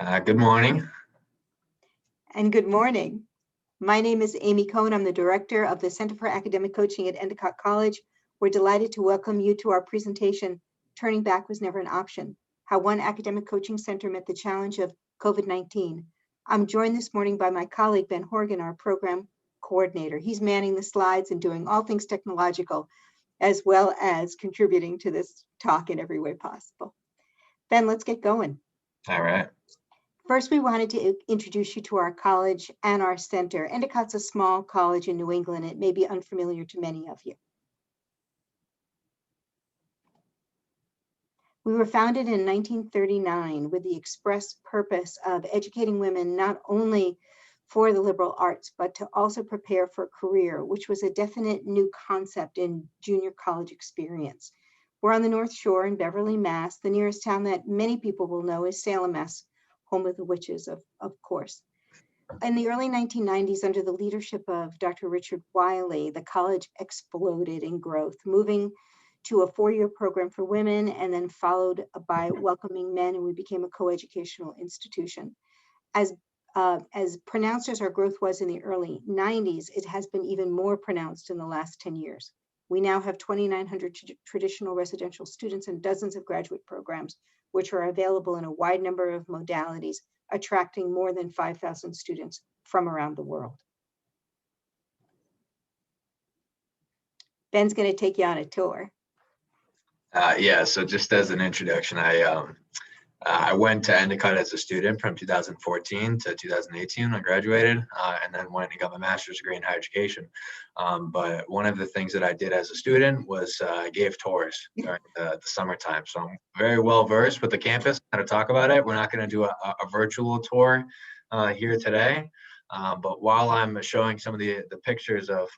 Good morning. And good morning. My name is Amy Cohen. I'm the director of the Center for Academic Coaching at Endicott College. We're delighted to welcome you to our presentation, Turning Back Was Never an Option, How One Academic Coaching Center Met the Challenge of COVID-19. I'm joined this morning by my colleague, Ben Horgan, our program coordinator. He's manning the slides and doing all things technological, as well as contributing to this talk in every way possible. Ben, let's get going. All right. First, we wanted to introduce you to our college and our center. Endicott's a small college in New England. It may be unfamiliar to many of you. We were founded in 1939 with the express purpose of educating women not only for the liberal arts, but to also prepare for a career, which was a definite new concept in junior college experience. We're on the North Shore in Beverly, Mass. The nearest town that many people will know is Salem, Mass, home of the witches, of course. In the early 1990s, under the leadership of Dr. Richard Wiley, the college exploded in growth, moving to a 4-year program for women and then followed by welcoming men, and we became a coeducational institution. As pronounced as our growth was in the early 90s, it has been even more pronounced in the last 10 years. We now have 2,900 traditional residential students and dozens of graduate programs, which are available in a wide number of modalities, attracting more than 5,000 students from around the world. Ben's going to take you on a tour. Yeah, so just as an introduction, I went to Endicott as a student from 2014 to 2018 when I graduated, and then went and got my master's degree in higher education. But one of the things that I did as a student was I gave tours during the summertime. So I'm very well versed with the campus, how to talk about it. We're not going to do a virtual tour here today. But while I'm showing some of the pictures of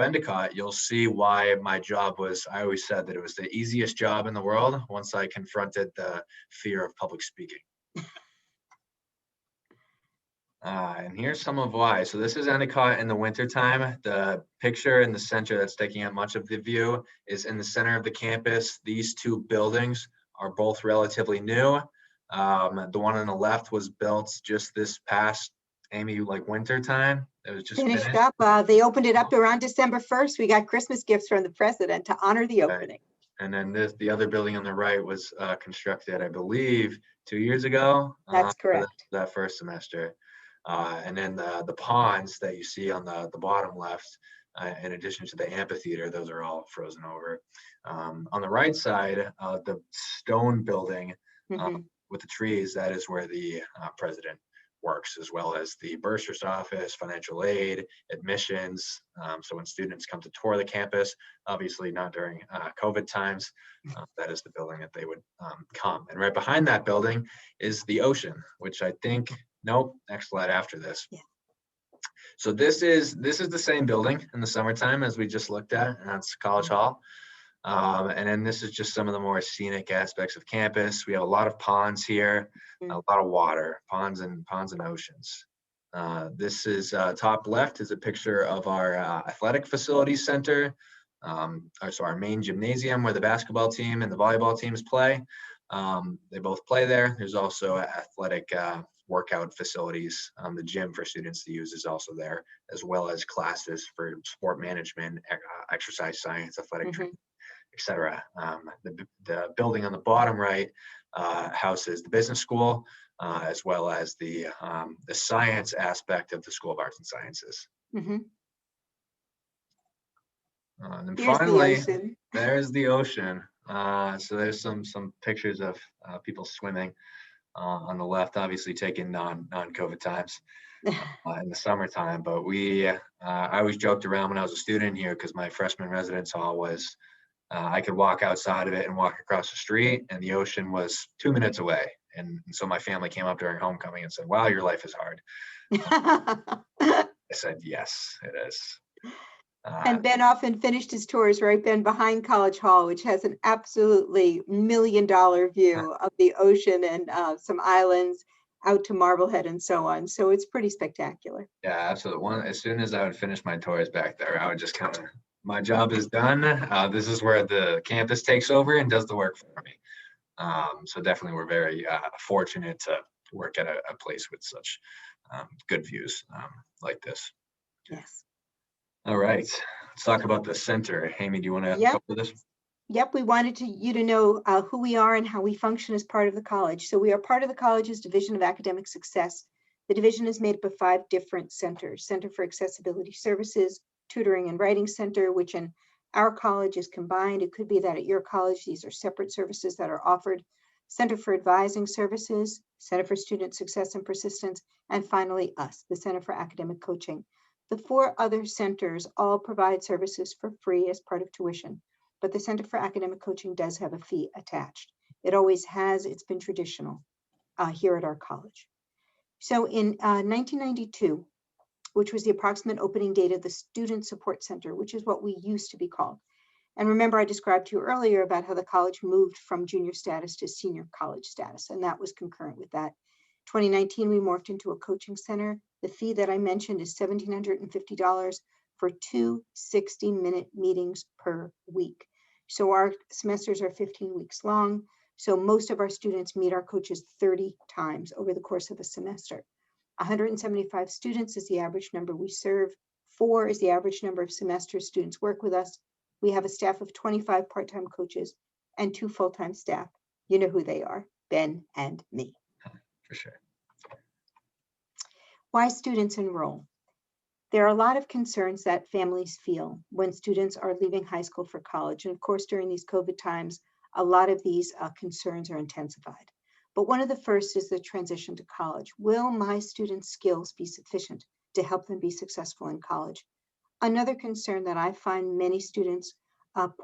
Endicott, you'll see why my job was, I always said that it was the easiest job in the world once I confronted the fear of public speaking. And here's some of why. So this is Endicott in the wintertime. The picture in the center that's taking up much of the view is in the center of the campus. These two buildings are both relatively new. The one on the left was built just this past, Amy, like winter time. It was just finished up. They opened it up around December 1st. We got Christmas gifts from the president to honor the opening. Right. And then the other building on the right was constructed, I believe, 2 years ago. That's correct. That first semester. And then the ponds that you see on the bottom left, in addition to the amphitheater, those are all frozen over. On the right side, the stone building with the trees, that is where the president works, as well as the bursar's office, financial aid, admissions. So when students come to tour the campus, obviously not during COVID times, that is the building that they would come. And right behind that building is the ocean, which I think, nope, next slide after this. Yeah. So this is the same building in the summertime as we just looked at, and that's College Hall. And then this is just some of the more scenic aspects of campus. We have a lot of ponds here, a lot of water, ponds and oceans. This is top left is a picture of our athletic facilities center. So our main gymnasium where the basketball team and the volleyball teams play. They both play there. There's also athletic workout facilities. The gym for students to use is also there, as well as classes for sport management, exercise science, athletic training, etc. The building on the bottom right houses the business school, as well as the science aspect of the School of Arts and Sciences. And then finally, there's the ocean. So there's some pictures of people swimming on the left, obviously taken non-COVID times in the summertime. But I always joked around when I was a student here, because my freshman residence hall was, I could walk outside of it and walk across the street, and the ocean was 2 minutes away. And so my family came up during homecoming and said, "Wow, your life is hard." I said, "Yes, it is." And Ben often finished his tours, right, Ben, behind College Hall, which has an absolutely $1 million view of the ocean and some islands out to Marblehead and so on. So it's pretty spectacular. Yeah, absolutely. As soon as I would finish my tours back there, I would just kind of, my job is done. This is where the campus takes over and does the work for me. So definitely we're very fortunate to work at a place with such good views like this. Yes. All right, let's talk about the center. Amy, do you want to Yep. cover this? Yep, we wanted you to know who we are and how we function as part of the college. So we are part of the college's Division of Academic Success. The division is made up of 5 different centers: Center for Accessibility Services, Tutoring and Writing Center, which in our college is combined. It could be that at your college, these are separate services that are offered. Center for Advising Services, Center for Student Success and Persistence, and finally us, the Center for Academic Coaching. The 4 other centers all provide services for free as part of tuition, but the Center for Academic Coaching does have a fee attached. It always has. It's been traditional here at our college. So in 1992, which was the approximate opening date of the Student Support Center, which is what we used to be called. And remember, I described to you earlier about how the college moved from junior status to senior college status, and that was concurrent with that. 2019, we morphed into a coaching center. The fee that I mentioned is $1,750 for 2 60-minute meetings per week. So our semesters are 15 weeks long. So most of our students meet our coaches 30 times over the course of a semester. 175 students is the average number we serve. 4 is the average number of semesters students work with us. We have a staff of 25 part-time coaches and 2 full-time staff. You know who they are, Ben and me. For sure. Why students enroll? There are a lot of concerns that families feel when students are leaving high school for college. And of course, during these COVID times, a lot of these concerns are intensified. But one of the first is the transition to college. Will my students' skills be sufficient to help them be successful in college? Another concern that I find many students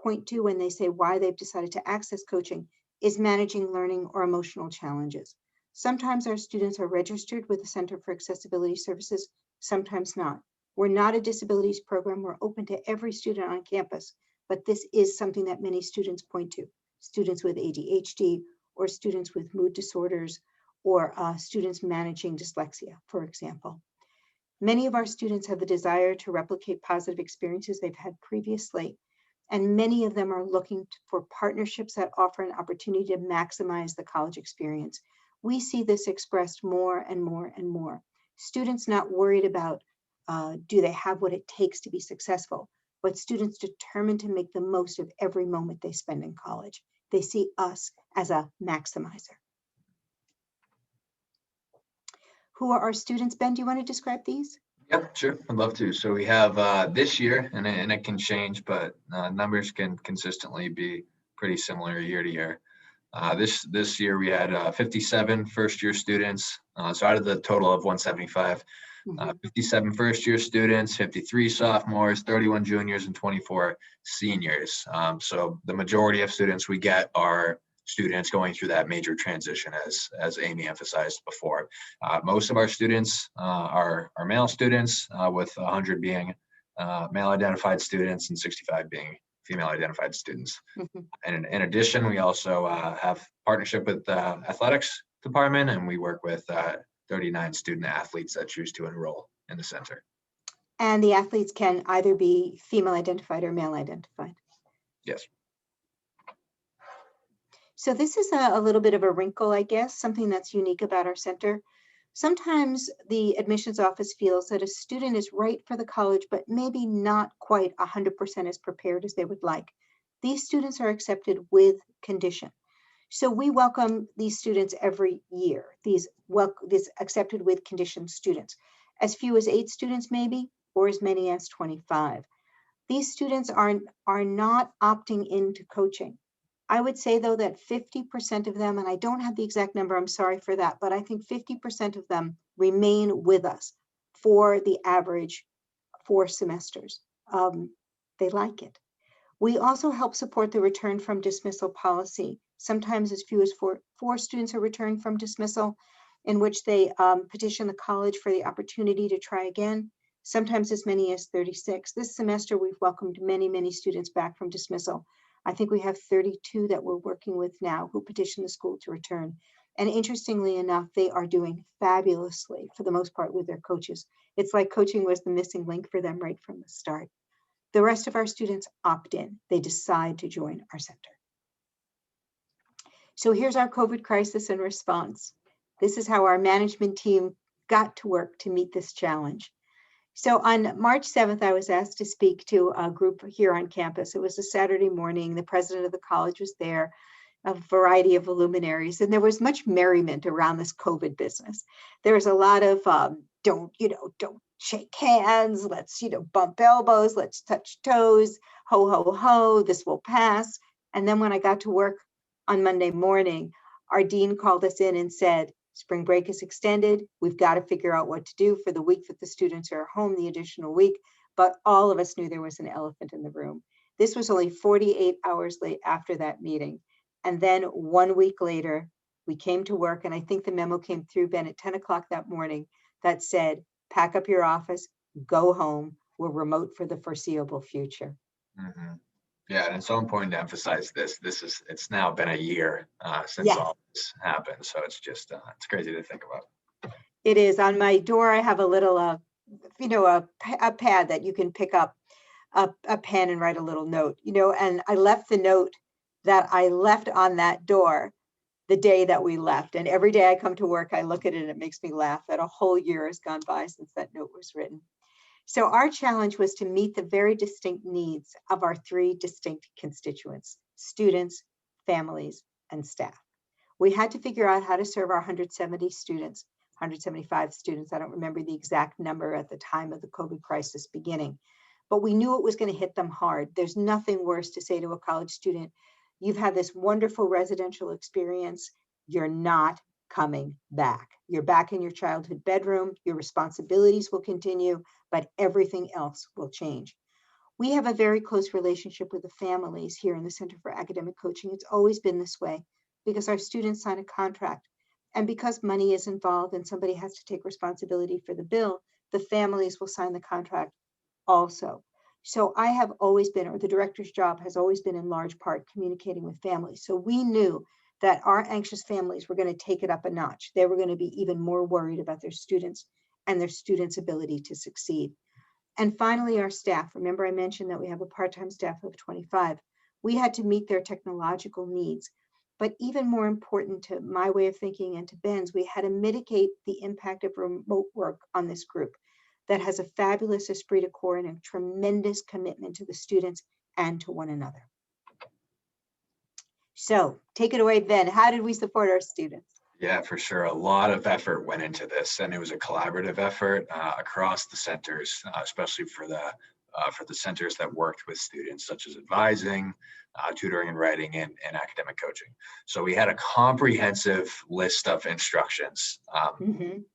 point to when they say why they've decided to access coaching is managing learning or emotional challenges. Sometimes our students are registered with the Center for Accessibility Services, sometimes not. We're not a disabilities program. We're open to every student on campus, but this is something that many students point to. Students with ADHD or students with mood disorders or students managing dyslexia, for example. Many of our students have the desire to replicate positive experiences they've had previously, and many of them are looking for partnerships that offer an opportunity to maximize the college experience. We see this expressed more and more and more. Students not worried about do they have what it takes to be successful, but students determined to make the most of every moment they spend in college. They see us as a maximizer. Who are our students? Ben, do you want to describe these? Yeah, sure. I'd love to. So we have this year, and it can change, but numbers can consistently be pretty similar year to year. This year we had 57 first-year students. So out of the total of 175, 57 first-year students, 53 sophomores, 31 juniors, and 24 seniors. So the majority of students we get are students going through that major transition, as Amy emphasized before. Most of our students are male students, with 100 being male identified students and 65 being female identified students. And in addition, we also have partnership with the athletics department, and we work with 39 student athletes that choose to enroll in the center. And the athletes can either be female identified or male identified. Yes. So this is a little bit of a wrinkle, I guess, something that's unique about our center. Sometimes the admissions office feels that a student is right for the college, but maybe not quite 100% as prepared as they would like. These students are accepted with condition. So we welcome these students every year, these accepted with condition students, as few as 8 students maybe, or as many as 25. These students are not opting into coaching. I would say, though, that 50% of them, and I don't have the exact number, I'm sorry for that, but I think 50% of them remain with us for the average 4 semesters. They like it. We also help support the return from dismissal policy. Sometimes as few as four students are returned from dismissal, in which they petition the college for the opportunity to try again. Sometimes as many as 36. This semester, we've welcomed many, many students back from dismissal. I think we have 32 that we're working with now who petition the school to return. And interestingly enough, they are doing fabulously for the most part with their coaches. It's like coaching was the missing link for them right from the start. The rest of our students opt in. They decide to join our center. So here's our COVID crisis and response. This is how our management team got to work to meet this challenge. So on March 7th, I was asked to speak to a group here on campus. It was a Saturday morning. The president of the college was there, a variety of luminaries, and there was much merriment around this COVID business. There was a lot of don't shake hands, let's, bump elbows, let's touch toes, ho, ho, ho, this will pass. And then when I got to work on Monday morning, our dean called us in and said, spring break is extended. We've got to figure out what to do for the week that the students are home, the additional week. But all of us knew there was an elephant in the room. This was only 48 hours late after that meeting. And then 1 week later, we came to work, and I think the memo came through, Ben, at 10 o'clock that morning that said, pack up your office, go home. We're remote for the foreseeable future. Mm-hmm. Yeah, and it's so important to emphasize this. It's now been a year since Yes. all this happened. So it's just, it's crazy to think about. It is. On my door, I have a little, a pad that you can pick up, a pen and write a little note, and I left the note that I left on that door the day that we left. And every day I come to work, I look at it and it makes me laugh that a whole year has gone by since that note was written. So our challenge was to meet the very distinct needs of our three distinct constituents: students, families, and staff. We had to figure out how to serve our 170 students, 175 students. I don't remember the exact number at the time of the COVID crisis beginning, but we knew it was going to hit them hard. There's nothing worse to say to a college student, you've had this wonderful residential experience, you're not coming back. You're back in your childhood bedroom, your responsibilities will continue, but everything else will change. We have a very close relationship with the families here in the Center for Academic Coaching. It's always been this way because our students sign a contract. And because money is involved and somebody has to take responsibility for the bill, the families will sign the contract also. So I have always been, or the director's job has always been in large part communicating with families. So we knew that our anxious families were going to take it up a notch. They were going to be even more worried about their students and their students' ability to succeed. And finally, our staff. Remember, I mentioned that we have a part-time staff of 25. We had to meet their technological needs. But even more important to my way of thinking and to Ben's, we had to mitigate the impact of remote work on this group that has a fabulous esprit de corps and a tremendous commitment to the students and to one another. So take it away, Ben. How did we support our students? Yeah, for sure. A lot of effort went into this, and it was a collaborative effort across the centers, especially for the centers that worked with students, such as advising, tutoring and writing, and academic coaching. So we had a comprehensive list of instructions.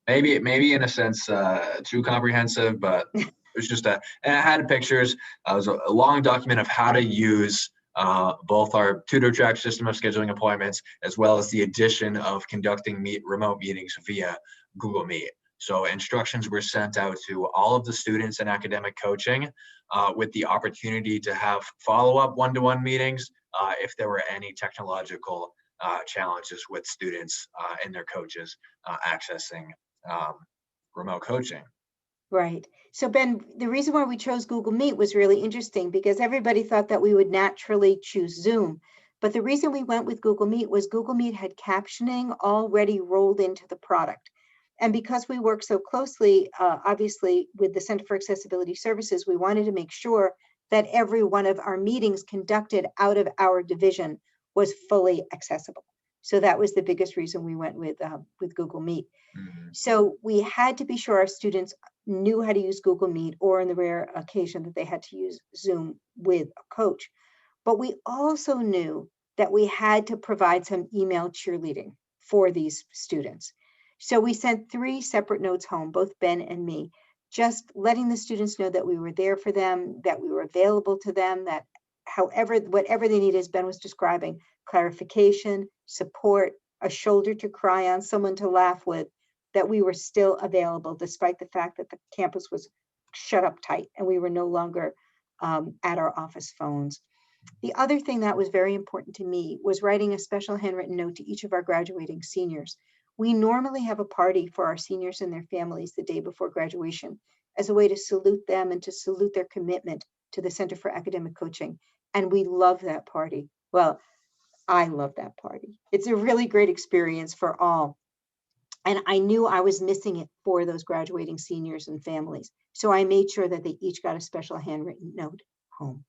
Maybe in a sense too comprehensive, but it was just and it had pictures. It was a long document of how to use both our TutorTrack system of scheduling appointments, as well as the addition of conducting remote meetings via Google Meet. So instructions were sent out to all of the students in academic coaching with the opportunity to have follow-up one-to-one meetings if there were any technological challenges with students and their coaches accessing remote coaching. Right. So Ben, the reason why we chose Google Meet was really interesting because everybody thought that we would naturally choose Zoom. But the reason we went with Google Meet was Google Meet had captioning already rolled into the product. And because we work so closely, obviously, with the Center for Accessibility Services, we wanted to make sure that every one of our meetings conducted out of our division was fully accessible. So that was the biggest reason we went with Google Meet. So we had to be sure our students knew how to use Google Meet, or in the rare occasion that they had to use Zoom with a coach. But we also knew that we had to provide some email cheerleading for these students. So we sent 3 separate notes home, both Ben and me, just letting the students know that we were there for them, that we were available to them, that whatever they need, as Ben was describing, clarification, support, a shoulder to cry on, someone to laugh with, that we were still available despite the fact that the campus was shut up tight and we were no longer at our office phones. The other thing that was very important to me was writing a special handwritten note to each of our graduating seniors. We normally have a party for our seniors and their families the day before graduation as a way to salute them and to salute their commitment to the Center for Academic Coaching. And we love that party. Well, I love that party. It's a really great experience for all. And I knew I was missing it for those graduating seniors and families. So I made sure that they each got a special handwritten note home.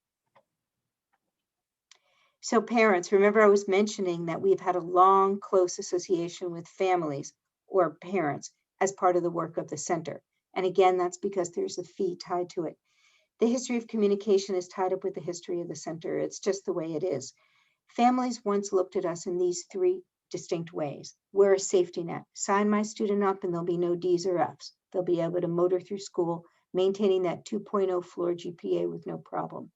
So parents, remember I was mentioning that we've had a long, close association with families or parents as part of the work of the center. And again, that's because there's a fee tied to it. The history of communication is tied up with the history of the center. It's just the way it is. Families once looked at us in these three distinct ways. We're a safety net. Sign my student up and there'll be no D's or F's. They'll be able to motor through school, maintaining that 2.0 floor GPA with no problem.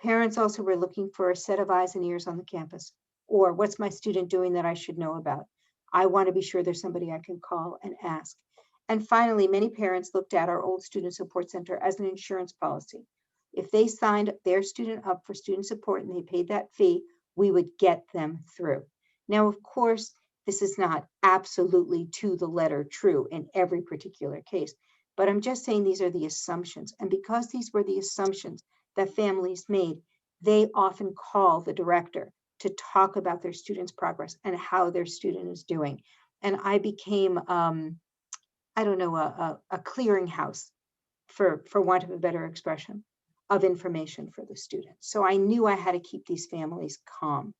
Parents also were looking for a set of eyes and ears on the campus, or what's my student doing that I should know about? I want to be sure there's somebody I can call and ask. And finally, many parents looked at our old student support center as an insurance policy. If they signed their student up for student support and they paid that fee, we would get them through. Now, of course, this is not absolutely to the letter true in every particular case, but I'm just saying these are the assumptions. And because these were the assumptions that families made, they often call the director to talk about their student's progress and how their student is doing. And I became, I don't know, a clearinghouse, for want of a better expression, of information for the students. So I knew I had to keep these families calm.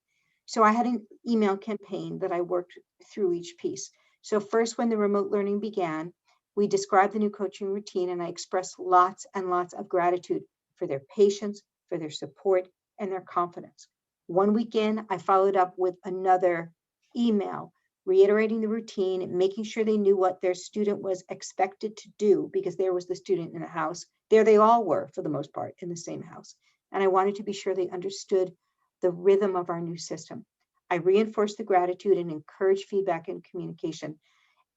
So I had an email campaign that I worked through each piece. So first, when the remote learning began, we described the new coaching routine, and I expressed lots and lots of gratitude for their patience, for their support, and their confidence. One week in, I followed up with another email reiterating the routine, making sure they knew what their student was expected to do, because there was the student in the house. There they all were, for the most part, in the same house. And I wanted to be sure they understood the rhythm of our new system. I reinforced the gratitude and encouraged feedback and communication.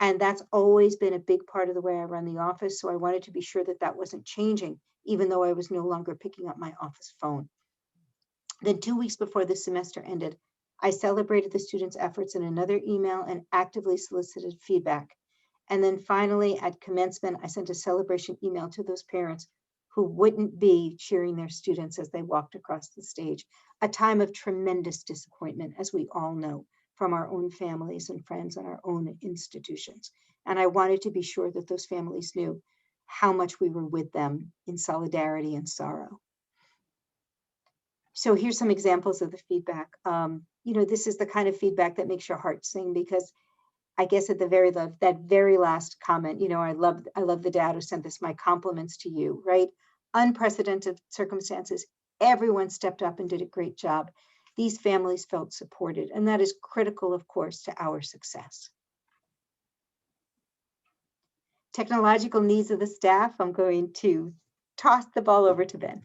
And that's always been a big part of the way I run the office. So I wanted to be sure that that wasn't changing, even though I was no longer picking up my office phone. Then 2 weeks before the semester ended, I celebrated the students' efforts in another email and actively solicited feedback. And then finally, at commencement, I sent a celebration email to those parents who wouldn't be cheering their students as they walked across the stage. A time of tremendous disappointment, as we all know, from our own families and friends and our own institutions. And I wanted to be sure that those families knew how much we were with them in solidarity and sorrow. So here's some examples of the feedback. This is the kind of feedback that makes your heart sing, because I guess at the that very last comment, I love the dad who sent this, my compliments to you, right? Unprecedented circumstances. Everyone stepped up and did a great job. These families felt supported, and that is critical, of course, to our success. Technological needs of the staff. I'm going to toss the ball over to Ben.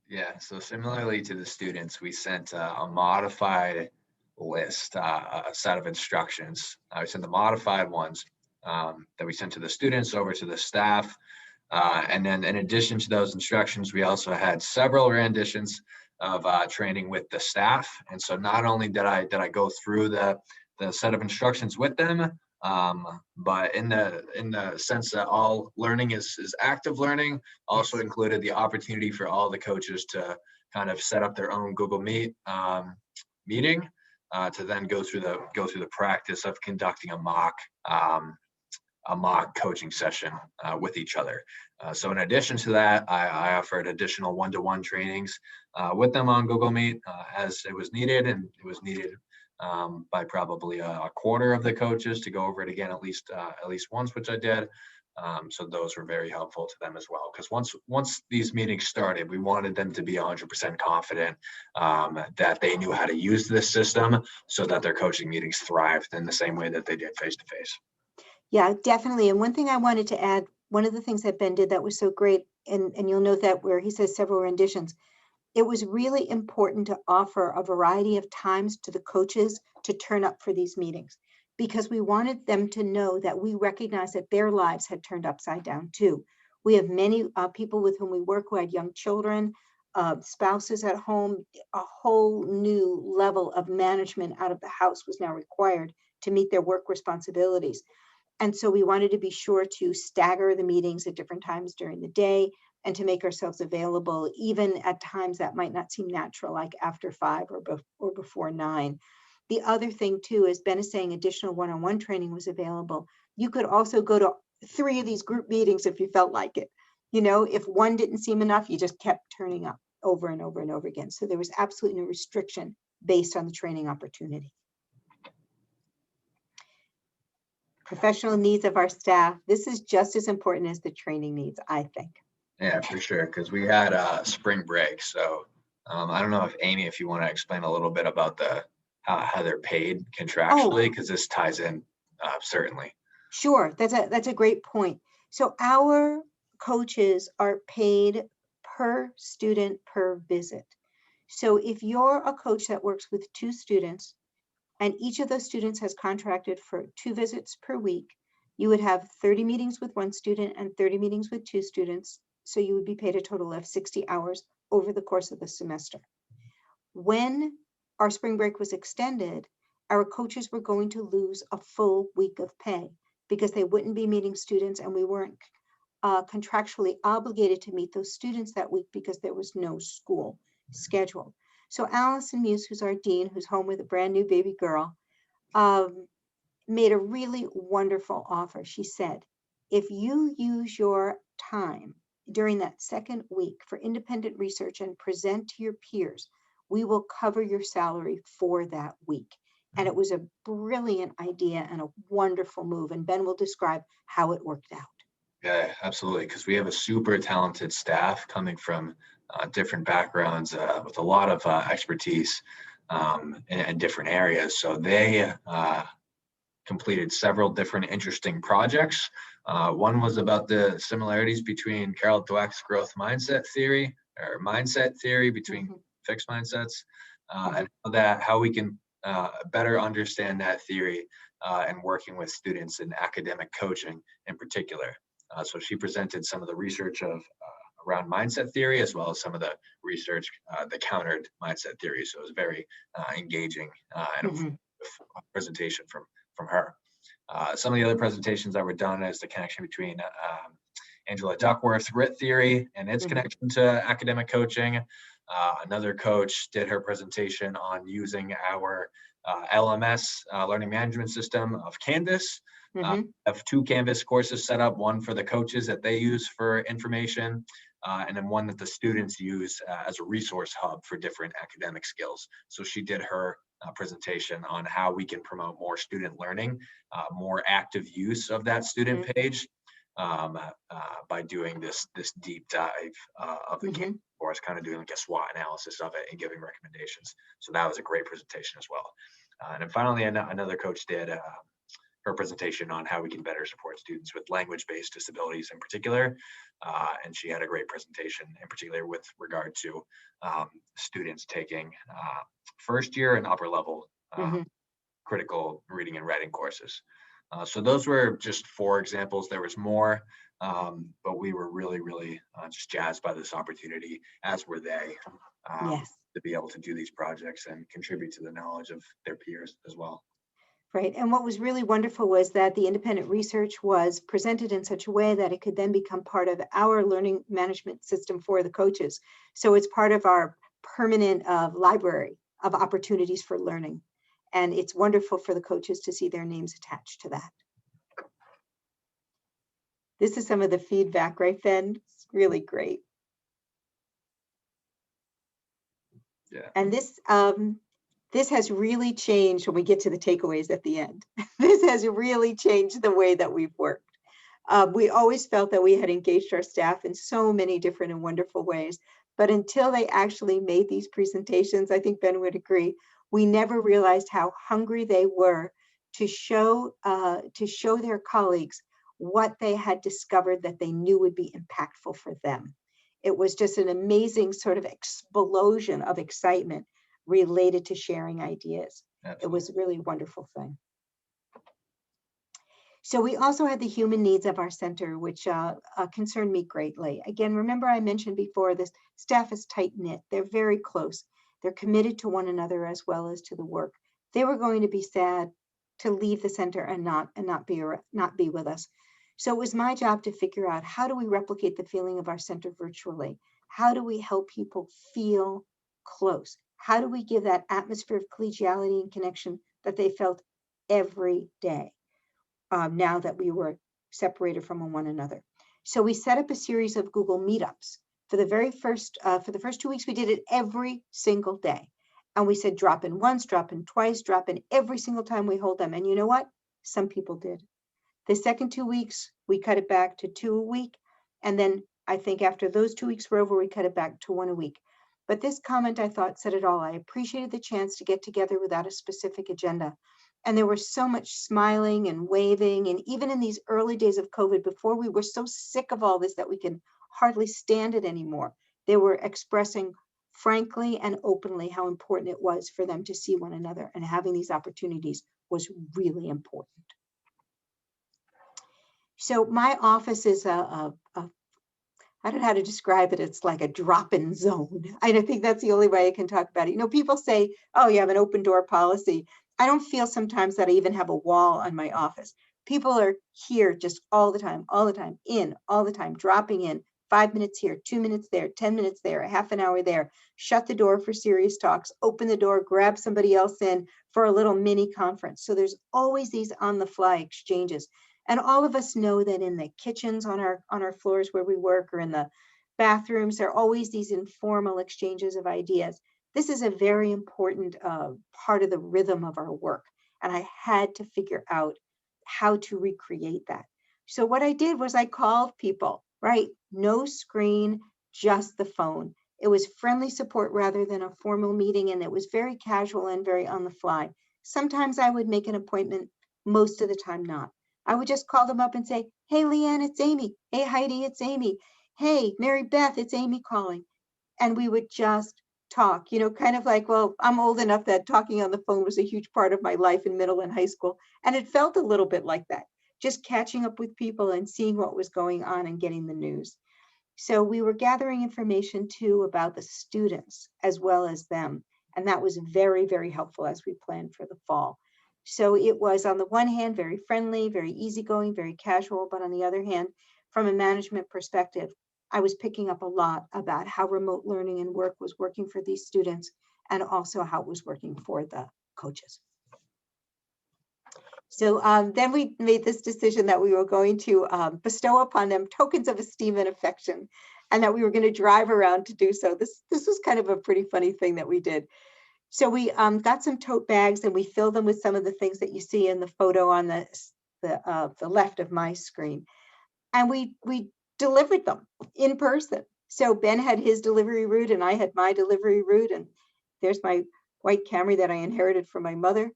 Yeah, so similarly to the students, we sent a modified list, a set of instructions. We sent the modified ones that we sent to the students over to the staff. And then in addition to those instructions, we also had several renditions of training with the staff. And so not only did I go through the set of instructions with them, but in the sense that all learning is active learning, also included the opportunity for all the coaches to kind of set up their own Google Meet meeting to then go through the practice of conducting a mock coaching session with each other. So in addition to that, I offered additional one-to-one trainings with them on Google Meet as it was needed, and it was needed by probably a quarter of the coaches to go over it again at least once, which I did. So those were very helpful to them as well, because once these meetings started, we wanted them to be 100% confident that they knew how to use this system so that their coaching meetings thrived in the same way that they did face-to-face. Yeah, definitely. And one thing I wanted to add, one of the things that Ben did that was so great, and you'll note that where he says several renditions, it was really important to offer a variety of times to the coaches to turn up for these meetings, because we wanted them to know that we recognize that their lives had turned upside down too. We have many people with whom we work who had young children, spouses at home. A whole new level of management out of the house was now required to meet their work responsibilities. And so we wanted to be sure to stagger the meetings at different times during the day and to make ourselves available even at times that might not seem natural, like after 5 or before 9. The other thing too is Ben is saying additional one-on-one training was available. You could also go to 3 of these group meetings if you felt like it. You know, if one didn't seem enough, you just kept turning up over and over and over again. So there was absolutely no restriction based on the training opportunity. Professional needs of our staff. This is just as important as the training needs, I think. Yeah, for sure. Because we had spring break. So I don't know if Amy, if you want to explain a little bit about how they're paid contractually, because this ties in certainly. Sure, that's a great point. So our coaches are paid per student per visit. So if you're a coach that works with 2 students, and each of those students has contracted for 2 visits per week, you would have 30 meetings with 1 student and 30 meetings with 2 students. So you would be paid a total of 60 hours over the course of the semester. When our spring break was extended, our coaches were going to lose a full week of pay because they wouldn't be meeting students, and we weren't contractually obligated to meet those students that week because there was no school scheduled. So Allison Muse, who's our dean, who's home with a brand new baby girl, made a really wonderful offer. She said, if you use your time during that second week for independent research and present to your peers, we will cover your salary for that week. And it was a brilliant idea and a wonderful move. And Ben will describe how it worked out. Yeah, absolutely. Because we have a super talented staff coming from different backgrounds with a lot of expertise in different areas. So they completed several different interesting projects. One was about the similarities between Carol Dweck's growth mindset theory, or mindset theory between fixed mindsets, and how we can better understand that theory and working with students in academic coaching in particular. So she presented some of the research of around mindset theory, as well as some of the research that countered mindset theory. So it was very engaging and a presentation from her. Some of the other presentations that were done is the connection between Angela Duckworth's grit theory and its connection to academic coaching. Another coach did her presentation on using our LMS learning management system of Canvas. I have 2 Canvas courses set up, one for the coaches that they use for information, and then one that the students use as a resource hub for different academic skills. So she did her presentation on how we can promote more student learning, more active use of that student page by doing this deep dive of the Canvas course, kind of doing like a SWOT analysis of it and giving recommendations. So that was a great presentation as well. And then finally, another coach did her presentation on how we can better support students with language-based disabilities in particular. And she had a great presentation in particular with regard to students taking first year and upper level critical reading and writing courses. So those were just 4 examples. There was more, but we were really just jazzed by this opportunity, as were they, to be able to do these projects and contribute to the knowledge of their peers as well. Right. And what was really wonderful was that the independent research was presented in such a way that it could then become part of our learning management system for the coaches. So it's part of our permanent library of opportunities for learning. And it's wonderful for the coaches to see their names attached to that. This is some of the feedback, right, Ben? It's really great. Yeah. And this has really changed when we get to the takeaways at the end. This has really changed the way that we've worked. We always felt that we had engaged our staff in so many different and wonderful ways, but until they actually made these presentations, I think Ben would agree, we never realized how hungry they were to show their colleagues what they had discovered that they knew would be impactful for them. It was just an amazing sort of explosion of excitement related to sharing ideas. Absolutely. It was a really wonderful thing. So we also had the human needs of our center, which concerned me greatly. Again, remember I mentioned before, this staff is tight-knit. They're very close. They're committed to one another as well as to the work. They were going to be sad to leave the center and not be with us. So it was my job to figure out, how do we replicate the feeling of our center virtually? How do we help people feel close? How do we give that atmosphere of collegiality and connection that they felt every day? now that we were separated from one another. So we set up a series of Google Meetups. For the first 2 weeks, we did it every single day. And we said, drop in once, drop in twice, drop in every single time we hold them. And you know what? Some people did. The second 2 weeks, we cut it back to 2 a week. And then I think after those 2 weeks were over, we cut it back to 1 a week. But this comment, I thought, said it all. I appreciated the chance to get together without a specific agenda. And there was so much smiling and waving. And even in these early days of COVID, before we were so sick of all this that we can hardly stand it anymore, they were expressing frankly and openly how important it was for them to see one another, and having these opportunities was really important. So my office is I don't know how to describe it. It's like a drop-in zone. I don't think that's the only way I can talk about it. You know, people say, oh, you have an open door policy. I don't feel sometimes that I even have a wall on my office. People are here just all the time, in, all the time, dropping in, 5 minutes here, 2 minutes there, 10 minutes there, a half an hour there, shut the door for serious talks, open the door, grab somebody else in for a little mini conference. So there's always these on the fly exchanges. And all of us know that in the kitchens on our floors where we work, or in the bathrooms, there are always these informal exchanges of ideas. This is a very important part of the rhythm of our work. And I had to figure out how to recreate that. So what I did was I called people, right? No screen, just the phone. It was friendly support rather than a formal meeting, and it was very casual and very on the fly. Sometimes I would make an appointment, most of the time not. I would just call them up and say, hey, Leanne, it's Amy. Hey, Heidi, it's Amy. Hey, Mary Beth, it's Amy calling. And we would just talk, you know, kind of like, well, I'm old enough that talking on the phone was a huge part of my life in middle and high school. And it felt a little bit like that, just catching up with people and seeing what was going on and getting the news. So we were gathering information too about the students as well as them. And that was very, very helpful as we planned for the fall. So it was, on the one hand, very friendly, very easygoing, very casual, but on the other hand, from a management perspective, I was picking up a lot about how remote learning and work was working for these students, and also how it was working for the coaches. So then we made this decision that we were going to bestow upon them tokens of esteem and affection, and that we were going to drive around to do so. This was kind of a pretty funny thing that we did. So we got some tote bags, and we filled them with some of the things that you see in the photo on the left of my screen. And we delivered them in person. So Ben had his delivery route and I had my delivery route. And there's my white Camry that I inherited from my mother.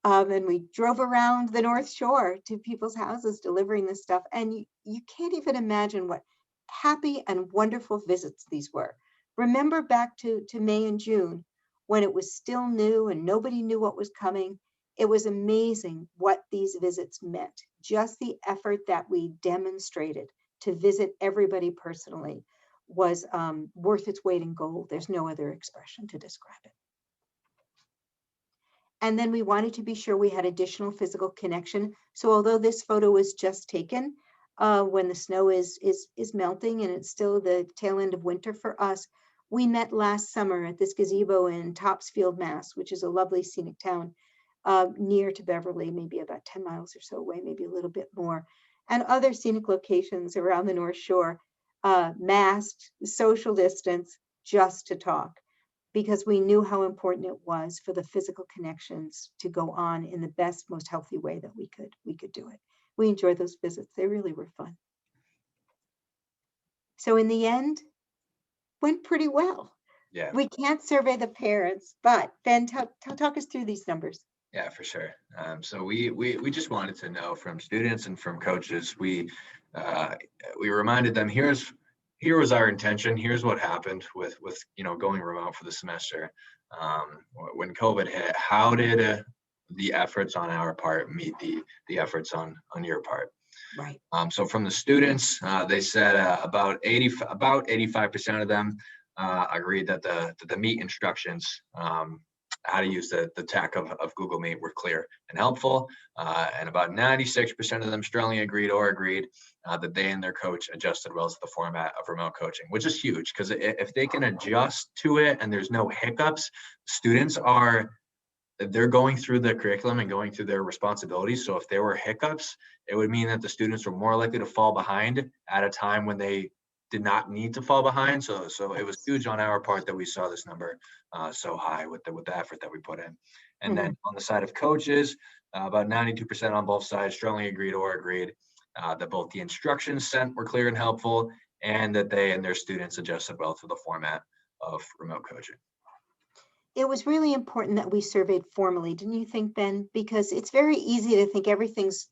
And we drove around the North Shore to people's houses delivering this stuff. And you can't even imagine what happy and wonderful visits these were. Remember back to May and June, when it was still new and nobody knew what was coming. It was amazing what these visits meant. Just the effort that we demonstrated to visit everybody personally was worth its weight in gold. There's no other expression to describe it. And then we wanted to be sure we had additional physical connection. So although this photo was just taken when the snow is melting and it's still the tail end of winter for us, we met last summer at this gazebo in Topsfield, Mass, which is a lovely scenic town near to Beverly, maybe about 10 miles or so away, maybe a little bit more, and other scenic locations around the North Shore, masked, social distance, just to talk, because we knew how important it was for the physical connections to go on in the best, most healthy way that we could do it. We enjoyed those visits. They really were fun. So in the end, went pretty well. Yeah. We can't survey the parents, but Ben, talk us through these numbers. Yeah, for sure. So we just wanted to know from students and from coaches. We reminded them, here was our intention. Here's what happened with going remote for the semester. When COVID hit, how did the efforts on our part meet the efforts on your part? Right. So from the students, they said about 85% of them agreed that the Meet instructions, how to use the tech of Google Meet, were clear and helpful. And about 96% of them strongly agreed that they and their coach adjusted well to the format of remote coaching, which is huge, because if they can adjust to it and there's no hiccups, students are they're going through the curriculum and going through their responsibilities. So if there were hiccups, it would mean that the students were more likely to fall behind at a time when they did not need to fall behind. So it was huge on our part that we saw this number so high with the effort that we put in. And then on the side of coaches, about 92% on both sides strongly agreed or agreed that both the instructions sent were clear and helpful, and that they and their students adjusted well to the format of remote coaching. It was really important that we surveyed formally, didn't you think, Ben? Because it's very easy to think everything's,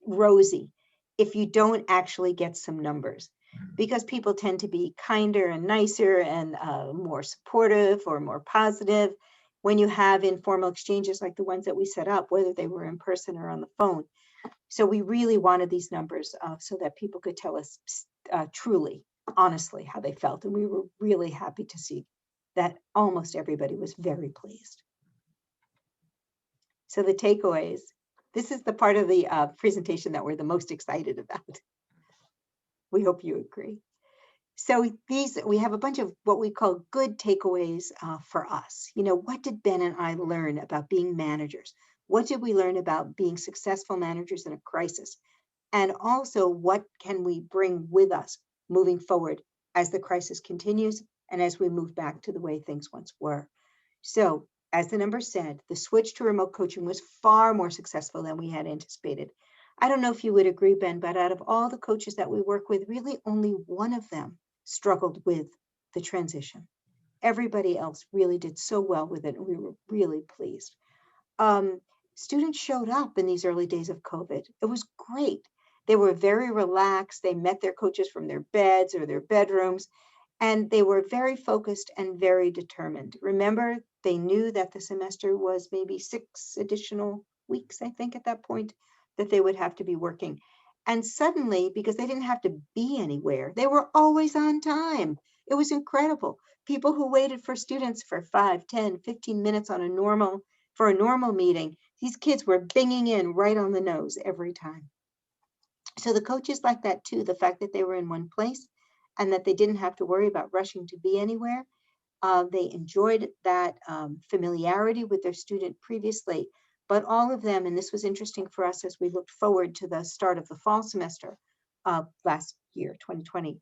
rosy if you don't actually get some numbers. Because people tend to be kinder and nicer and more supportive or more positive when you have informal exchanges like the ones that we set up, whether they were in person or on the phone. So we really wanted these numbers so that people could tell us truly, honestly, how they felt. And we were really happy to see that almost everybody was very pleased. So the takeaways, this is the part of the presentation that we're the most excited about. We hope you agree. So we have a bunch of what we call good takeaways for us. What did Ben and I learn about being managers? What did we learn about being successful managers in a crisis? And also, what can we bring with us moving forward as the crisis continues and as we move back to the way things once were? So, as the number said, the switch to remote coaching was far more successful than we had anticipated. I don't know if you would agree, Ben, but out of all the coaches that we work with, really only one of them struggled with the transition. Everybody else really did so well with it, and we were really pleased. Students showed up in these early days of COVID. It was great. They were very relaxed. They met their coaches from their beds or their bedrooms, and they were very focused and very determined. Remember, they knew that the semester was maybe 6 additional weeks, I think, at that point, that they would have to be working. And suddenly, because they didn't have to be anywhere, they were always on time. It was incredible. People who waited for students for 5, 10, 15 minutes for a normal meeting, these kids were binging in right on the nose every time. So the coaches liked that too, the fact that they were in one place and that they didn't have to worry about rushing to be anywhere. They enjoyed that familiarity with their student previously, but all of them, and this was interesting for us as we looked forward to the start of the fall semester last year, 2020,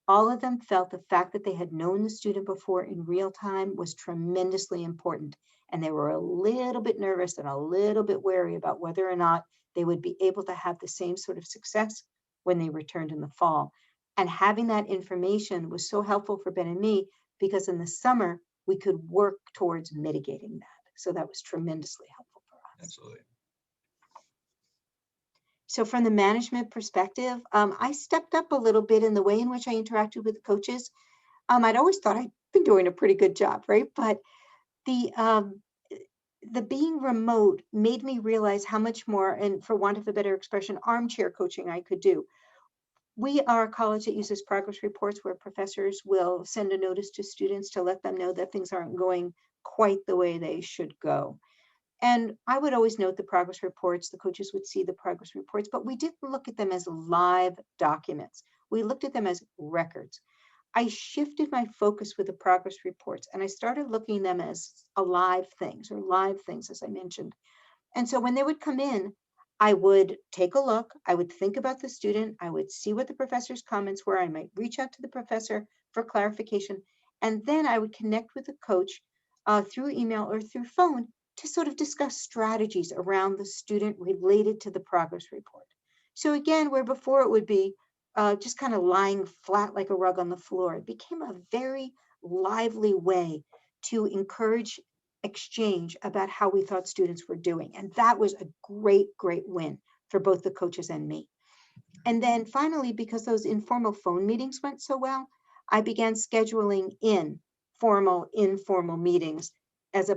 all of them felt the fact that they had known the student before in real time was tremendously important. And they were a little bit nervous and a little bit wary about whether or not they would be able to have the same sort of success when they returned in the fall. And having that information was so helpful for Ben and me, because in the summer, we could work towards mitigating that. So that was tremendously helpful for us. Absolutely. So from the management perspective, I stepped up a little bit in the way in which I interacted with the coaches. I'd always thought I'd been doing a pretty good job, right? But the being remote made me realize how much more, and for want of a better expression, armchair coaching I could do. We are a college that uses progress reports where professors will send a notice to students to let them know that things aren't going quite the way they should go. And I would always note the progress reports, the coaches would see the progress reports, but we didn't look at them as live documents. We looked at them as records. I shifted my focus with the progress reports and I started looking at them as alive things or live things, as I mentioned. And so when they would come in, I would take a look, I would think about the student, I would see what the professor's comments were, I might reach out to the professor for clarification, and then I would connect with the coach through email or through phone to sort of discuss strategies around the student related to the progress report. So again, where before it would be just kind of lying flat like a rug on the floor, it became a very lively way to encourage exchange about how we thought students were doing. And that was a great, great win for both the coaches and me. And then finally, because those informal phone meetings went so well, I began scheduling informal meetings as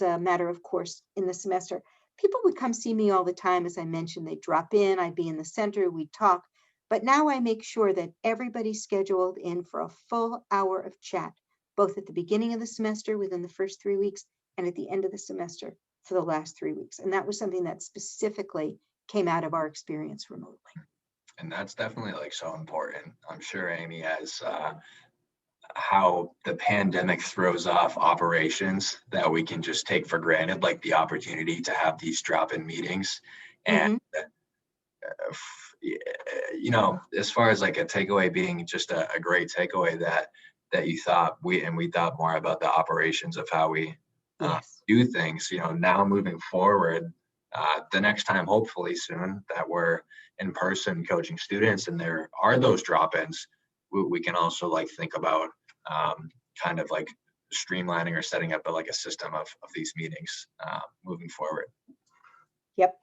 a matter of course in the semester. People would come see me all the time. As I mentioned, they'd drop in, I'd be in the center, we'd talk. But now I make sure that everybody's scheduled in for a full hour of chat, both at the beginning of the semester within the first 3 weeks and at the end of the semester for the last 3 weeks. And that was something that specifically came out of our experience remotely. And that's definitely like so important. I'm sure Amy has how the pandemic throws off operations that we can just take for granted, like the opportunity to have these drop-in meetings. And Hmm. as far as like a takeaway being just a great takeaway, that you thought we thought more about the operations of how we Yes. do things. Now moving forward, the next time, hopefully soon, that we're in person coaching students and there are those drop-ins, we can also like think about kind of like streamlining or setting up like a system of these meetings moving forward. Yep.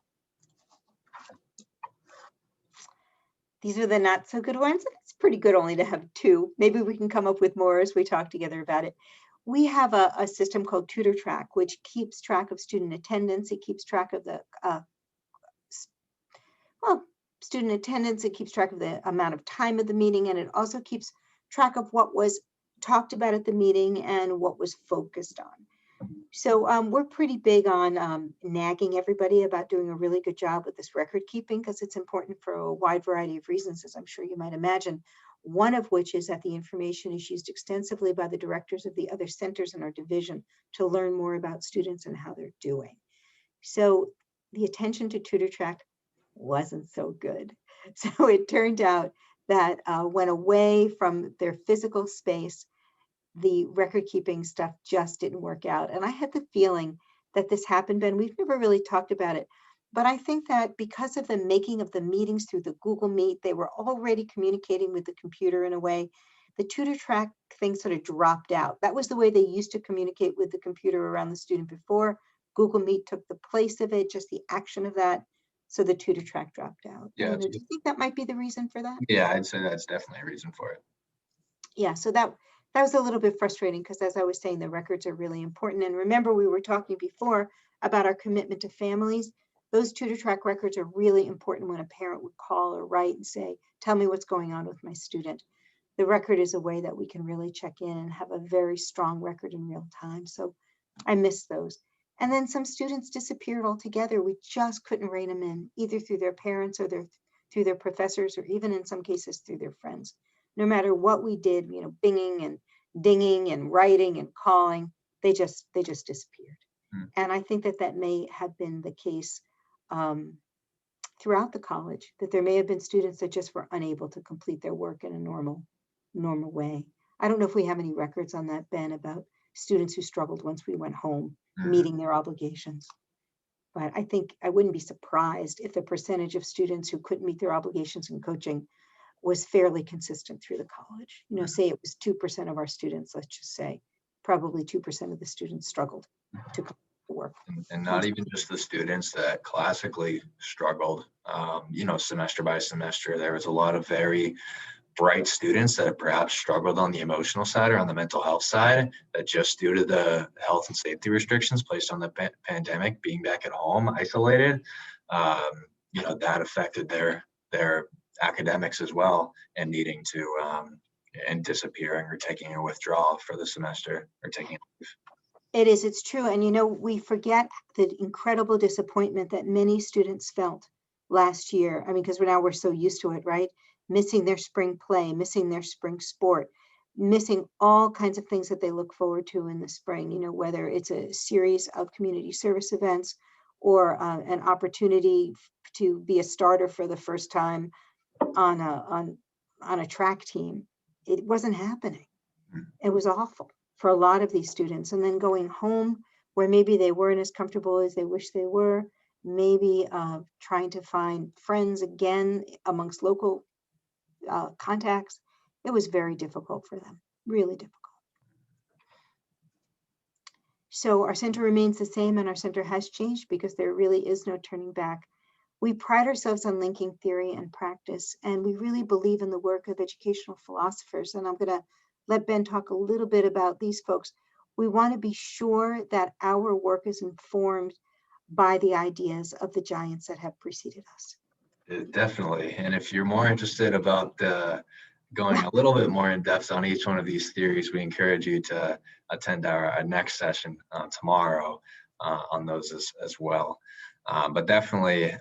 These are the not so good ones. It's pretty good only to have two. Maybe we can come up with more as we talk together about it. We have a system called Tutor Track, which keeps track of student attendance. It keeps track of the well, student attendance. It keeps track of the amount of time of the meeting, and it also keeps track of what was talked about at the meeting and what was focused on. So we're pretty big on nagging everybody about doing a really good job with this record keeping, because it's important for a wide variety of reasons, as I'm sure you might imagine. One of which is that the information is used extensively by the directors of the other centers in our division to learn more about students and how they're doing. So the attention to Tutor Track wasn't so good. So it turned out that when away from their physical space, the record keeping stuff just didn't work out. And I had the feeling that this happened, Ben. We've never really talked about it, but I think that because of the making of the meetings through the Google Meet, they were already communicating with the computer in a way. The Tutor Track thing sort of dropped out. That was the way they used to communicate with the computer around the student before. Google Meet took the place of it, just the action of that. So the Tutor Track dropped out. I Yeah, don't know. Do you think that might be the reason for that? yeah, I'd say that's definitely a reason for it. Yeah, so that was a little bit frustrating because, as I was saying, the records are really important. And remember, we were talking before about our commitment to families. Those Tutor Track records are really important when a parent would call or write and say, tell me what's going on with my student. The record is a way that we can really check in and have a very strong record in real time. So I miss those. And then some students disappeared altogether. We just couldn't rein them in, either through their parents or through their professors, or even in some cases through their friends. No matter what we did, binging and dinging and writing and calling, they just disappeared. Mm. And I think that may have been the case throughout the college, that there may have been students that just were unable to complete their work in a normal way. I don't know if we have any records on that, Ben, about students who struggled once we went home meeting their obligations. But I think I wouldn't be surprised if the percentage of students who couldn't meet their obligations in coaching was fairly consistent through the college. Say it was 2% of our students, let's just say, probably 2% of the students struggled to complete the work. And not even just the students that classically struggled, semester by semester. There was a lot of very bright students that perhaps struggled on the emotional side or on the mental health side, that just due to the health and safety restrictions placed on the pandemic, being back at home isolated, that affected their academics as well, and needing to and disappearing or taking a withdrawal for the semester or taking. It's true. And we forget the incredible disappointment that many students felt last year. I mean, because now we're so used to it, right? Missing their spring play, missing their spring sport, missing all kinds of things that they look forward to in the spring, whether it's a series of community service events or an opportunity to be a starter for the first time on a track team. It wasn't happening. It was awful for a lot of these students. And then going home where maybe they weren't as comfortable as they wish they were, maybe trying to find friends again amongst local contacts. It was very difficult for them, really difficult. So our center remains the same, and our center has changed because there really is no turning back. We pride ourselves on linking theory and practice, and we really believe in the work of educational philosophers. And I'm going to let Ben talk a little bit about these folks. We want to be sure that our work is informed by the ideas of the giants that have preceded us. Definitely. And if you're more interested about going a little bit more in depth on each one of these theories, we encourage you to attend our next session tomorrow on those as well. But definitely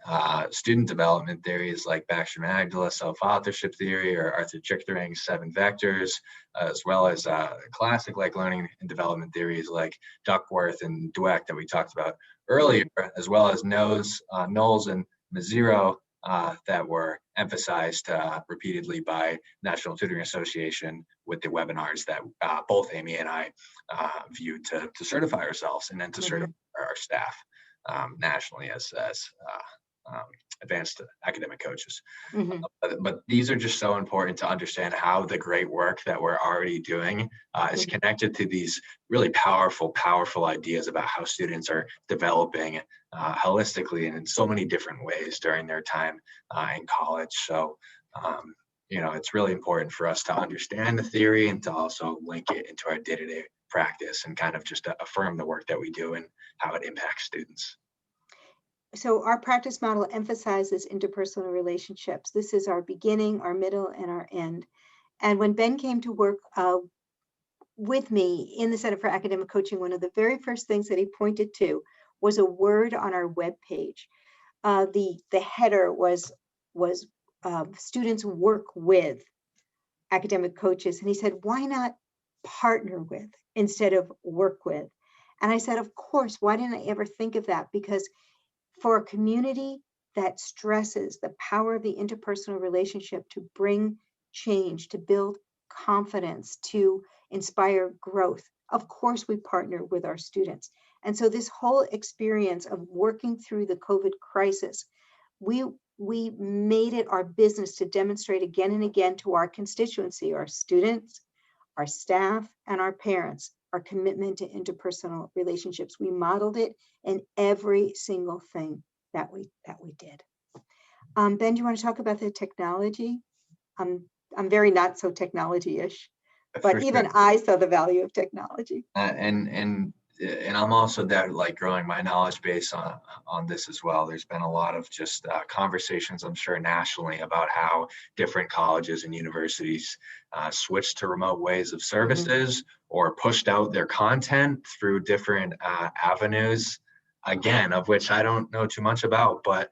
student development theories like Baxter-Magdala self-authorship theory or Arthur Chichtering's 7 vectors, as well as classic like learning and development theories like Duckworth and Dweck that we talked about earlier, as well as Knowles and Mazzero that were emphasized repeatedly by National Tutoring Association with the webinars that both Amy and I viewed to certify ourselves and then to certify our staff nationally as advanced academic coaches. But these are just so important to understand how the great work that we're already doing is connected to these really powerful ideas about how students are developing holistically and in so many different ways during their time in college. So, it's really important for us to understand the theory and to also link it into our day-to-day practice and kind of just affirm the work that we do and how it impacts students. So our practice model emphasizes interpersonal relationships. This is our beginning, our middle, and our end. And when Ben came to work with me in the Center for Academic Coaching, one of the very first things that he pointed to was a word on our webpage. The header was students work with academic coaches. And he said, why not partner with instead of work with? And I said, of course, why didn't I ever think of that? Because for a community that stresses the power of the interpersonal relationship to bring change, to build confidence, to inspire growth, of course we partner with our students. And so this whole experience of working through the COVID crisis, we made it our business to demonstrate again and again to our constituency, our students, our staff, and our parents, our commitment to interpersonal relationships. We modeled it in every single thing that we did. Ben, do you want to talk about the technology? I'm very not so technology-ish, but even I saw the value of technology. And I'm also there like growing my knowledge base on this as well. There's been a lot of just conversations, I'm sure nationally, about how different colleges and universities switched to remote ways of services or pushed out their content through different avenues, again, of which I don't know too much about. But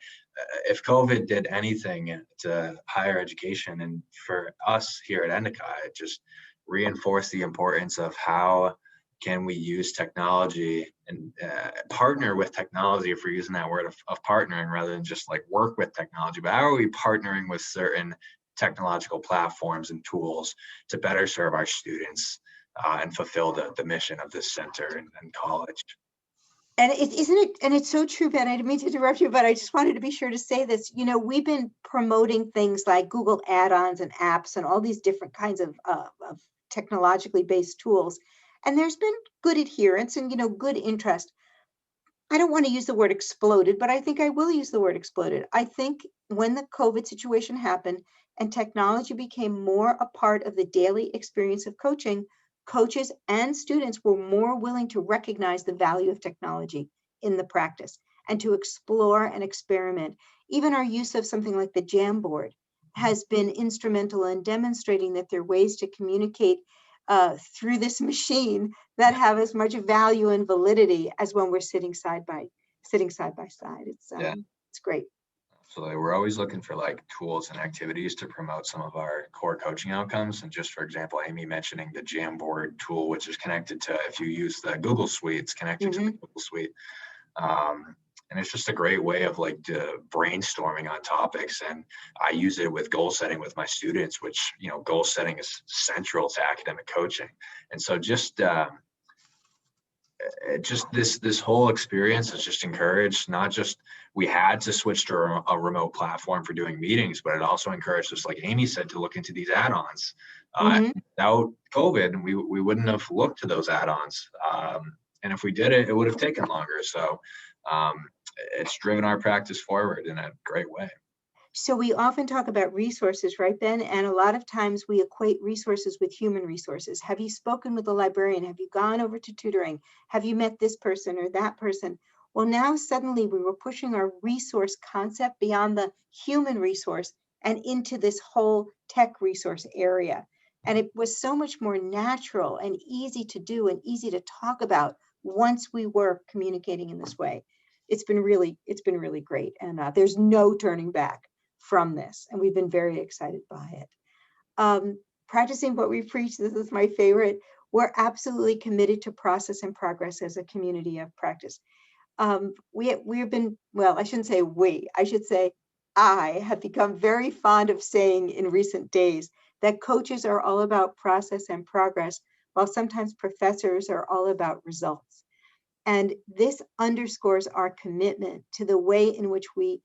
if COVID did anything to higher education and for us here at Endicott, it just reinforced the importance of how can we use technology and partner with technology, if we're using that word of partnering rather than just like work with technology, but how are we partnering with certain technological platforms and tools to better serve our students and fulfill the mission of this center and college? And it's so true, Ben, I didn't mean to interrupt you, but I just wanted to be sure to say this. We've been promoting things like Google add-ons and apps and all these different kinds of technologically based tools. And there's been good adherence and, good interest. I don't want to use the word exploded, but I think I will use the word exploded. I think when the COVID situation happened and technology became more a part of the daily experience of coaching, coaches and students were more willing to recognize the value of technology in the practice and to explore and experiment. Even our use of something like the Jamboard has been instrumental in demonstrating that there are ways to communicate through this machine that have as much value and validity as when we're sitting side by side. It's great. Absolutely. We're always looking for like tools and activities to promote some of our core coaching outcomes. And just for example, Amy mentioning the Jamboard tool, which is connected to, if you use the Google Suite, it's connected to the Google Suite. And it's just a great way of like brainstorming on topics. And I use it with goal setting with my students, which, goal setting is central to academic coaching. And so just this whole experience has just encouraged, not just we had to switch to a remote platform for doing meetings, but it also encouraged us, like Amy said, to look into these add-ons. Without COVID, we wouldn't have looked to those add-ons. And if we did it, it would have taken longer. So it's driven our practice forward in a great way. So we often talk about resources, right, Ben? And a lot of times we equate resources with human resources. Have you spoken with a librarian? Have you gone over to tutoring? Have you met this person or that person? Well, now suddenly we were pushing our resource concept beyond the human resource and into this whole tech resource area. And it was so much more natural and easy to do and easy to talk about once we were communicating in this way. it's been really great. And there's no turning back from this. And we've been very excited by it. Practicing what we preach, this is my favorite. We're absolutely committed to process and progress as a community of practice. We've been, well, I shouldn't say we, I should say I have become very fond of saying in recent days that coaches are all about process and progress, while sometimes professors are all about results. And this underscores our commitment to the way in which we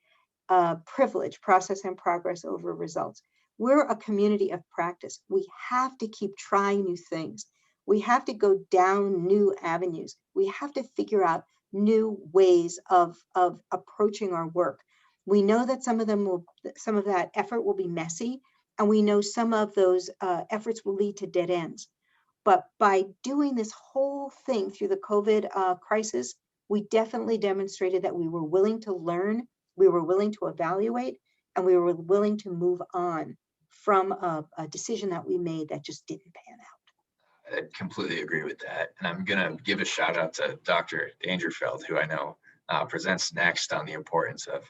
privilege process and progress over results. We're a community of practice. We have to keep trying new things. We have to go down new avenues. We have to figure out new ways of approaching our work. We know that some of that effort will be messy, and we know some of those efforts will lead to dead ends. But by doing this whole thing through the COVID crisis, we definitely demonstrated that we were willing to learn, we were willing to evaluate, and we were willing to move on from a decision that we made that just didn't pan out. I completely agree with that. And I'm going to give a shout out to Dr. Dangerfeld, who I know presents next on the importance of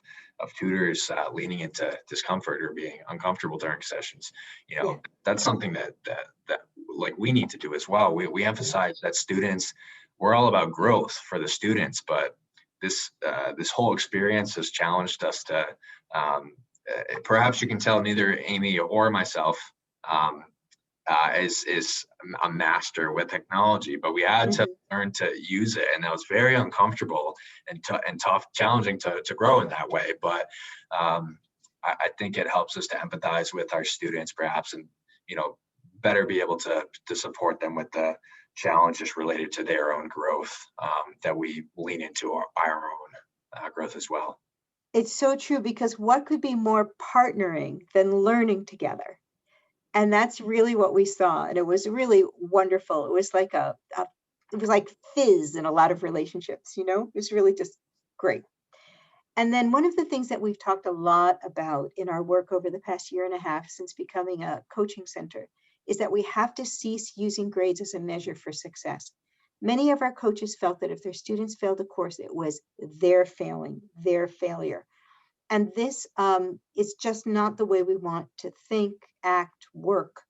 tutors leaning into discomfort or being uncomfortable during sessions. Yeah. That's something that like we need to do as well. We emphasize that students, we're all about growth for the students, but this whole experience has challenged us to, perhaps you can tell neither Amy or myself is a master with technology, but we had to learn to use it, and that was very uncomfortable and tough, challenging to grow in that way. But I think it helps us to empathize with our students, perhaps, and better be able to support them with the challenges related to their own growth, that we lean into our own growth as well. It's so true, because what could be more partnering than learning together? And that's really what we saw. And it was really wonderful. It was like it was like fizz in a lot of relationships, it was really just great. And then one of the things that we've talked a lot about in our work over the past year and a half since becoming a coaching center is that we have to cease using grades as a measure for success. Many of our coaches felt that if their students failed a course, it was their failing, their failure. And this is just not the way we want to think, act, work.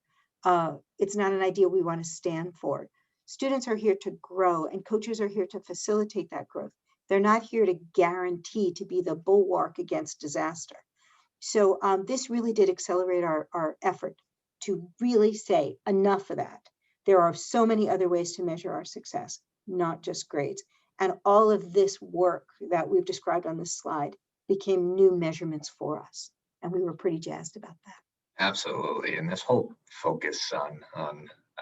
It's not an idea we want to stand for. Students are here to grow, and coaches are here to facilitate that growth. They're not here to guarantee to be the bulwark against disaster. So this really did accelerate our effort to really say enough of that. There are so many other ways to measure our success, not just grades. And all of this work that we've described on this slide became new measurements for us. And we were pretty jazzed about that. Absolutely. And this whole focus on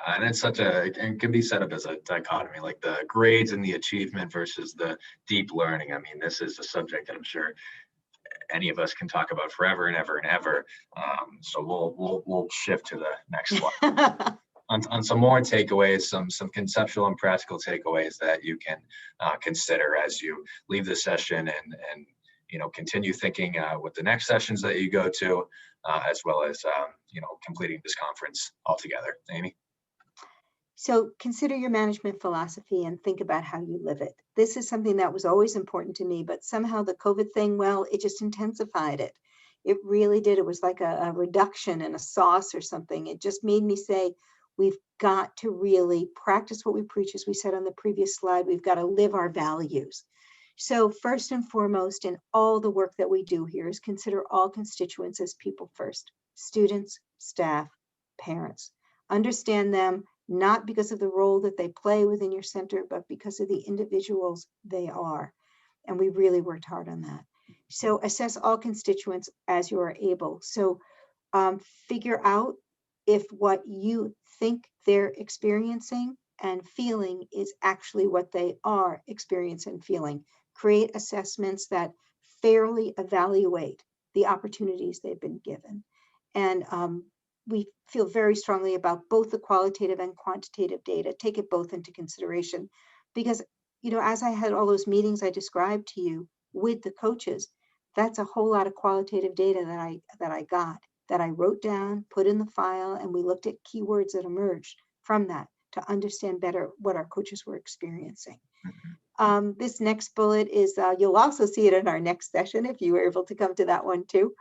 and it's it can be set up as a dichotomy, like the grades and the achievement versus the deep learning. I mean, this is a subject that I'm sure any of us can talk about forever and ever and ever. So we'll shift to the next slide. On some more takeaways, some conceptual and practical takeaways that you can consider as you leave the session and continue thinking with the next sessions that you go to, as well as completing this conference altogether. Amy? So consider your management philosophy and think about how you live it. This is something that was always important to me, but somehow the COVID thing, well, it just intensified it. It really did. It was like a reduction in a sauce or something. It just made me say, we've got to really practice what we preach. As we said on the previous slide, we've got to live our values. So first and foremost, in all the work that we do here, is consider all constituents as people first: students, staff, parents. Understand them not because of the role that they play within your center, but because of the individuals they are. And we really worked hard on that. So assess all constituents as you are able. So figure out if what you think they're experiencing and feeling is actually what they are experiencing and feeling. Create assessments that fairly evaluate the opportunities they've been given. And we feel very strongly about both the qualitative and quantitative data. Take it both into consideration, because as I had all those meetings I described to you with the coaches, that's a whole lot of qualitative data that I got, that I wrote down, put in the file, and we looked at keywords that emerged from that to understand better what our coaches were experiencing. This next bullet is, you'll also see it in our next session if you were able to come to that one too.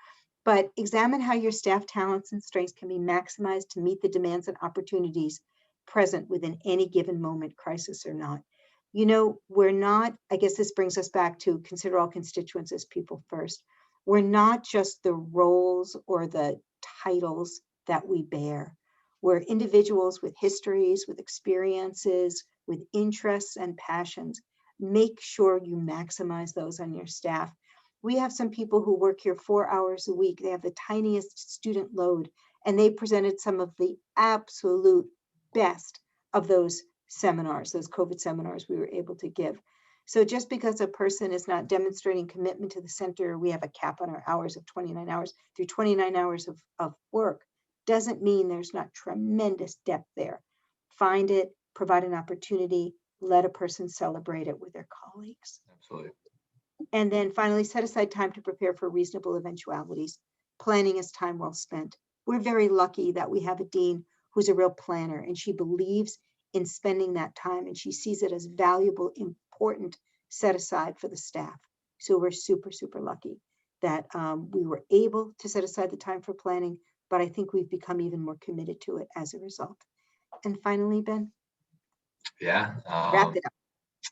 But examine how your staff talents and strengths can be maximized to meet the demands and opportunities present within any given moment, crisis or not. You know, we're not, I guess this brings us back to consider all constituents as people first. We're not just the roles or the titles that we bear. We're individuals with histories, with experiences, with interests and passions. Make sure you maximize those on your staff. We have some people who work here 4 hours a week. They have the tiniest student load, and they presented some of the absolute best of those seminars, those COVID seminars we were able to give. So just because a person is not demonstrating commitment to the center, we have a cap on our hours of 29 hours through 29 hours of work, doesn't mean there's not tremendous depth there. Find it, provide an opportunity, let a person celebrate it with their colleagues. Absolutely. And then finally, set aside time to prepare for reasonable eventualities. Planning is time well spent. We're very lucky that we have a dean who's a real planner, and she believes in spending that time, and she sees it as valuable, important set aside for the staff. So we're super, super lucky that we were able to set aside the time for planning, but I think we've become even more committed to it as a result. And finally, Ben, Yeah. wrap it up.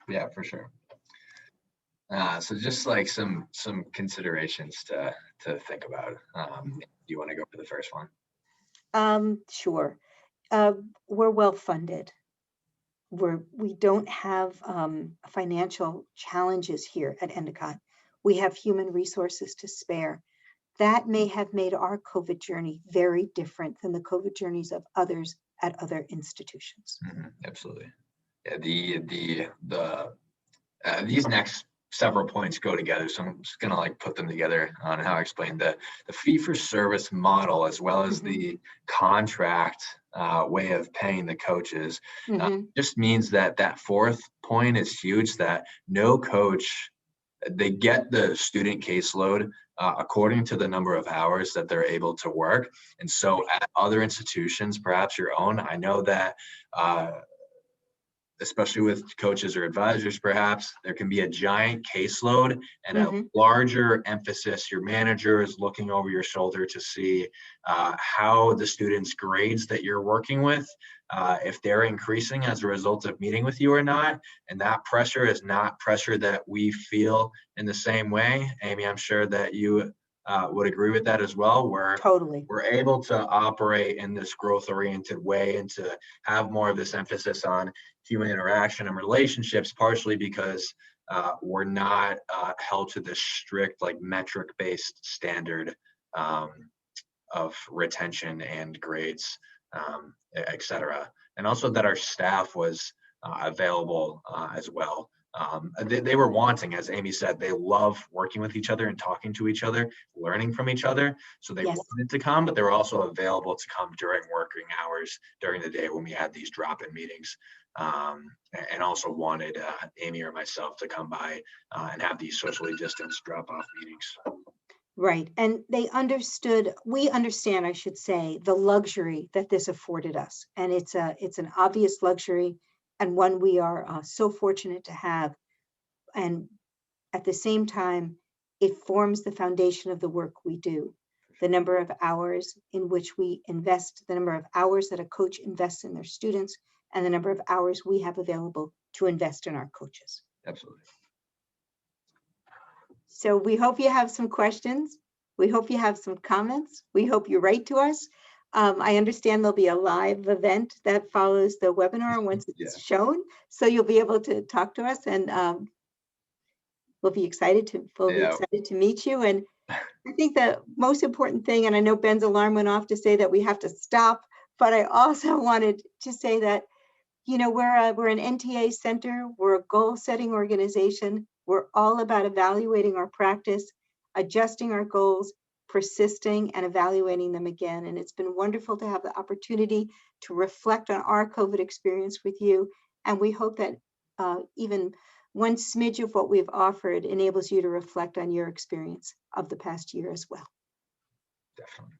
Yeah, for sure. So just like some considerations to think about. Do you want to go for the first one? Sure. We're well funded. We don't have financial challenges here at Endicott. We have human resources to spare. That may have made our COVID journey very different than the COVID journeys of others at other institutions. Absolutely. Yeah, these next several points go together, so I'm just gonna like put them together on how I explained the fee for service model as well as the contract way of paying the coaches. Just means that that fourth point is huge, that no coach, they get the student caseload according to the number of hours that they're able to work. And so at other institutions, perhaps your own, I know that especially with coaches or advisors, perhaps there can be a giant caseload and a larger emphasis. Your manager is looking over your shoulder to see how the students' grades that you're working with, if they're increasing as a result of meeting with you or not. And that pressure is not pressure that we feel in the same way. Amy, I'm sure that you would agree with that as well. We're able to operate in this growth-oriented way and to have more of this emphasis on human interaction and relationships, partially because we're not held to this strict, like metric-based standard of retention and grades, et cetera. And also that our staff was available as well. They were wanting, as Amy said, they love working with each other and talking to each other, learning from each other. So they wanted to come, but they were also available to come during working hours during the day when we had these drop-in meetings, and also wanted Amy or myself to come by and have these socially distanced drop-off meetings. Right. And we understand, I should say, the luxury that this afforded us. And it's an obvious luxury and one we are so fortunate to have. And at the same time, it forms the foundation of the work we do. The number of hours in which we invest, the number of hours that a coach invests in their students, and the number of hours we have available to invest in our coaches. Absolutely. So we hope you have some questions. We hope you have some comments. We hope you write to us. I understand there'll be a live event that follows the webinar once it's shown. So you'll be able to talk to us, and we'll be excited to meet you. And I think the most important thing, and I know Ben's alarm went off to say that we have to stop, but I also wanted to say that, you know, we're an NTA center. We're a goal-setting organization. We're all about evaluating our practice, adjusting our goals, persisting, and evaluating them again. And it's been wonderful to have the opportunity to reflect on our COVID experience with you. And we hope that even one smidge of what we've offered enables you to reflect on your experience of the past year as well. Definitely.